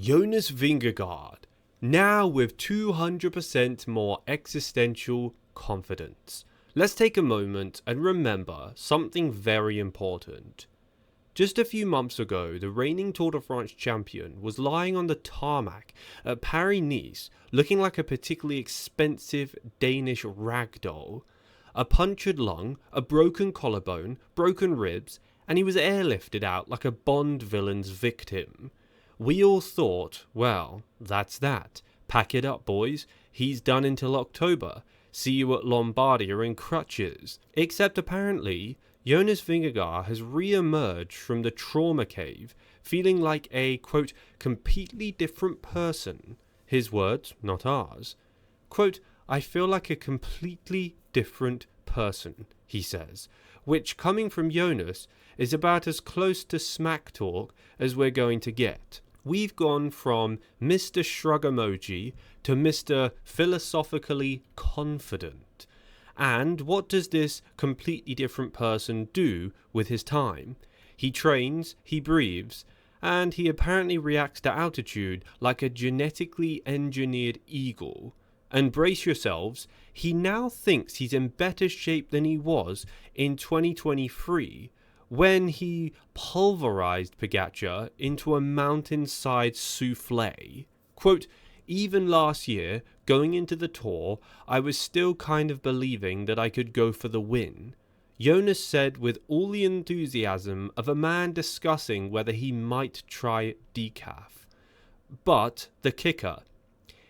Jonas Vingegaard, now with 200% more existential confidence. Let's take a moment and remember something very important. Just a few months ago, the reigning Tour de France champion was lying on the tarmac at Paris-Nice looking like a particularly expensive Danish ragdoll. A punctured lung, a broken collarbone, broken ribs, and he was airlifted out like a Bond villain's victim. We all thought, well, that's that. Pack it up, boys. He's done until October. See you at Lombardia in crutches. Except apparently, Jonas Vingegaard has re-emerged from the trauma cave, feeling like a, quote, completely different person. His words, not ours. Quote, I feel like a completely different person, he says, which, coming from Jonas, is about as close to smack talk as we're going to get. We've gone from Mr. Shrug Emoji to Mr. Philosophically Confident. And what does this completely different person do with his time? He trains, he breathes, and he apparently reacts to altitude like a genetically engineered eagle. And brace yourselves, he now thinks he's in better shape than he was in 2023, when he pulverized Pogačar into a mountainside souffle. Quote, even last year, going into the Tour, I was still kind of believing that I could go for the win. Jonas said with all the enthusiasm of a man discussing whether he might try decaf. But the kicker,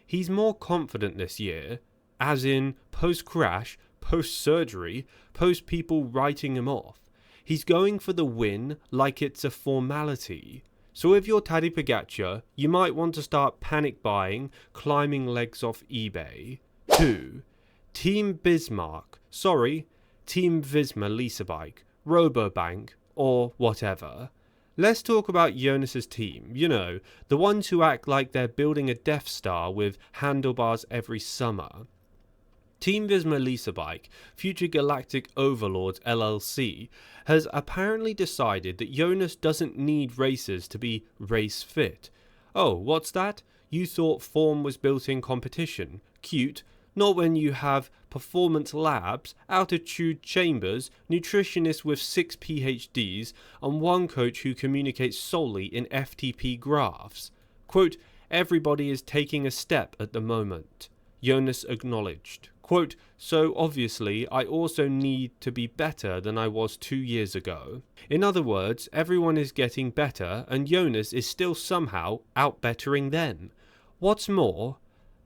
he's more confident this year, as in post-crash, post-surgery, post-people writing him off. He's going for the win like it's a formality. So if you're Tadej Pogačar, you might want to start panic buying, climbing legs off eBay. 2. Team Bismarck, Team Visma Leasebike, Robobank, or whatever. Let's talk about Jonas's team, you know, the ones who act like they're building a Death Star with handlebars every summer. Team Visma Leasebike, Future Galactic Overlords LLC, has apparently decided that Jonas doesn't need racers to be race fit. Oh, what's that? You thought form was built in competition. Cute. Not when you have performance labs, altitude chambers, nutritionists with 6 PhDs, and one coach who communicates solely in FTP graphs. Quote, everybody is taking a step at the moment. Jonas acknowledged. Quote, so obviously I also need to be better than I was 2 years ago. In other words, everyone is getting better and Jonas is still somehow out-bettering them. What's more,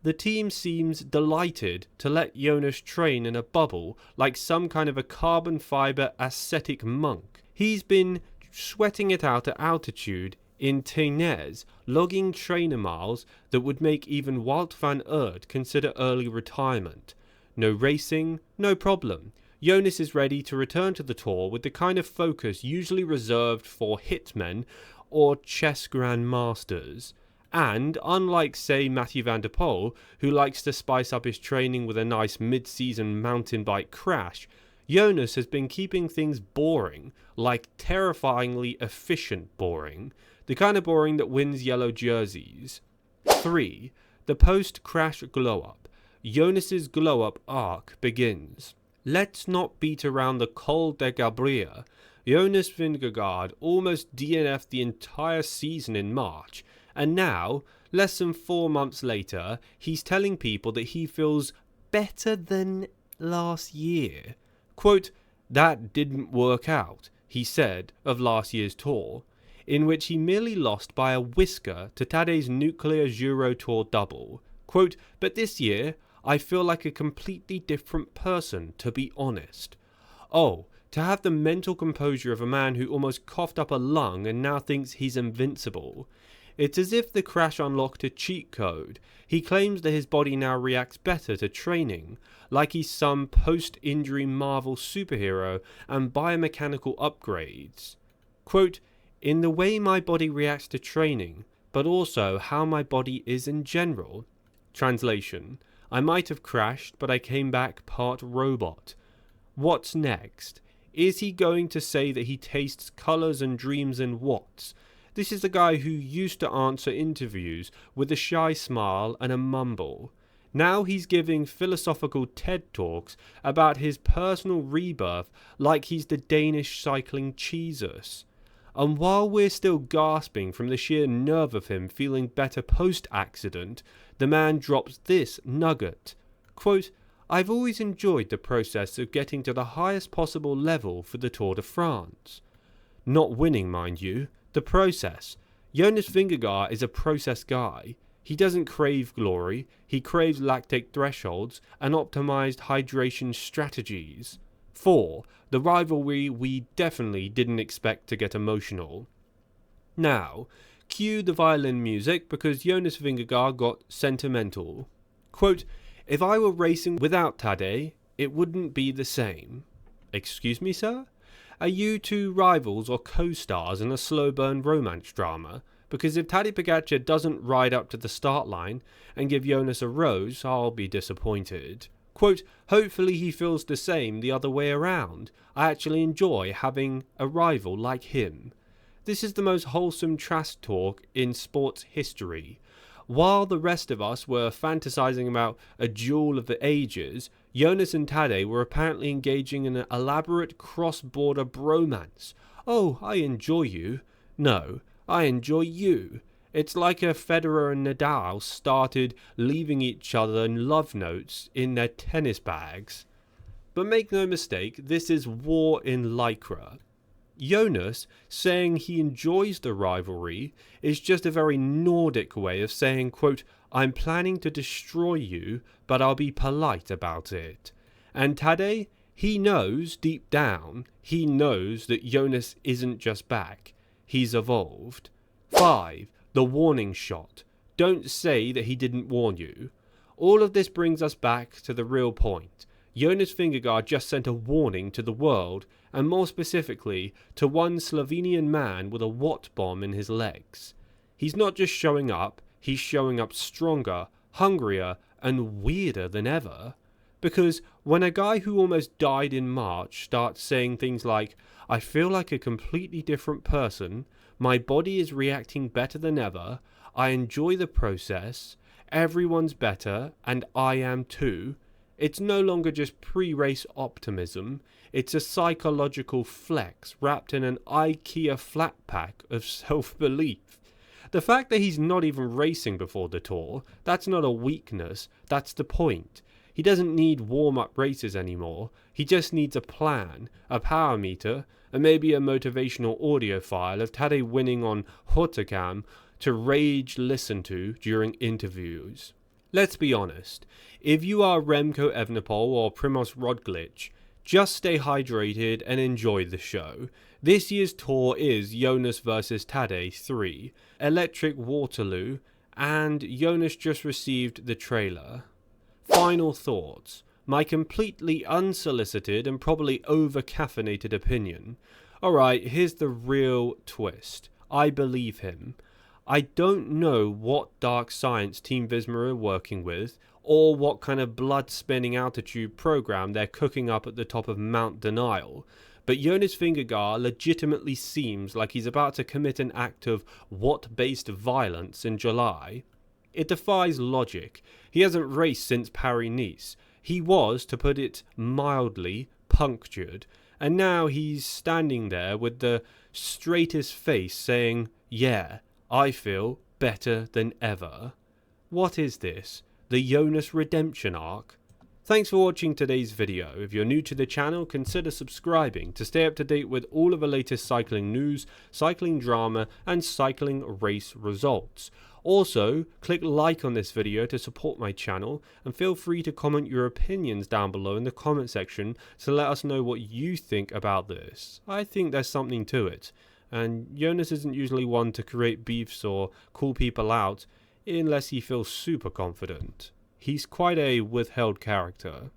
the team seems delighted to let Jonas train in a bubble like some kind of a carbon fiber ascetic monk. He's been sweating it out at altitude in Tenes, logging trainer miles that would make even Wout van Aert consider early retirement. No racing, no problem. Jonas is ready to return to the Tour with the kind of focus usually reserved for hitmen or chess grandmasters. And, unlike, say, Mathieu van der Poel, who likes to spice up his training with a nice mid-season mountain bike crash, Jonas has been keeping things boring, like terrifyingly efficient boring, the kind of boring that wins yellow jerseys. 3. The post-crash Glowup. Jonas's Glowup arc begins. Let's not beat around the Col de Gabria. Jonas Vingegaard almost DNF'd the entire season in March, and now, less than 4 months later, he's telling people that he feels better than last year. Quote, that didn't work out, he said of last year's Tour, in which he merely lost by a whisker to Tadej's nuclear Giro Tour double. Quote, but this year, I feel like a completely different person, to be honest. Oh, to have the mental composure of a man who almost coughed up a lung and now thinks he's invincible. It's as if the crash unlocked a cheat code. He claims that his body now reacts better to training, like he's some post-injury Marvel superhero and biomechanical upgrades. Quote, in the way my body reacts to training, but also how my body is in general. Translation, I might have crashed, but I came back part robot. What's next? Is he going to say that he tastes colours and dreams in watts? This is the guy who used to answer interviews with a shy smile and a mumble. Now he's giving philosophical TED Talks about his personal rebirth like he's the Danish cycling Jesus. And while we're still gasping from the sheer nerve of him feeling better post-accident, the man drops this nugget. Quote, "I've always enjoyed the process of getting to the highest possible level for the Tour de France." Not winning, mind you, the process. Jonas Vingegaard is a process guy. He doesn't crave glory, he craves lactate thresholds and optimized hydration strategies. 4. The rivalry we definitely didn't expect to get emotional. Now, cue the violin music because Jonas Vingegaard got sentimental. Quote, "If I were racing without Tadej, it wouldn't be the same." Excuse me, sir? Are you two rivals or co-stars in a slow burn romance drama? Because if Tadej Pogačar doesn't ride up to the start line and give Jonas a rose, I'll be disappointed. Quote, "Hopefully he feels the same the other way around. I actually enjoy having a rival like him." This is the most wholesome trash talk in sports history. While the rest of us were fantasizing about a duel of the ages, Jonas and Tadej were apparently engaging in an elaborate cross-border bromance. Oh, I enjoy you. No, I enjoy you. It's like if Federer and Nadal started leaving each other love notes in their tennis bags. But make no mistake, this is war in Lycra. Jonas saying he enjoys the rivalry is just a very Nordic way of saying, quote, "I'm planning to destroy you, but I'll be polite about it." And Tadej, he knows deep down, he knows that Jonas isn't just back, he's evolved. 5. The warning shot. Don't say that he didn't warn you. All of this brings us back to the real point. Jonas Vingegaard just sent a warning to the world, and more specifically, to one Slovenian man with a watt bomb in his legs. He's not just showing up, he's showing up stronger, hungrier, and weirder than ever. Because when a guy who almost died in March starts saying things like, "I feel like a completely different person, my body is reacting better than ever, I enjoy the process, everyone's better, and I am too," it's no longer just pre-race optimism, it's a psychological flex wrapped in an IKEA flat pack of self-belief. The fact that he's not even racing before the Tour, that's not a weakness, that's the point. He doesn't need warm-up races anymore, he just needs a plan, a power meter, and maybe a motivational audio file of Tadej winning on Hotocam to rage listen to during interviews. Let's be honest, if you are Remco Evenepoel or Primož Roglič, just stay hydrated and enjoy the show. This year's Tour is Jonas vs Tadej 3, Electric Waterloo, and Jonas just received the trailer. Final thoughts. My completely unsolicited and probably over-caffeinated opinion. Alright, here's the real twist. I believe him. I don't know what dark science Team Visma are working with, or what kind of blood-spinning altitude program they're cooking up at the top of Mount Denial, but Jonas Vingegaard legitimately seems like he's about to commit an act of watt-based violence in July. It defies logic. He hasn't raced since Paris-Nice. He was, to put it mildly, punctured, and now he's standing there with the straightest face saying, "Yeah, I feel better than ever." What is this? The Jonas redemption arc? Thanks for watching today's video. If you're new to the channel, consider subscribing to stay up to date with all of the latest cycling news, cycling drama, and cycling race results. Also, click like on this video to support my channel, and feel free to comment your opinions down below in the comment section to let us know what you think about this. I think there's something to it, and Jonas isn't usually one to create beefs or call people out unless he feels super confident. He's quite a withheld character.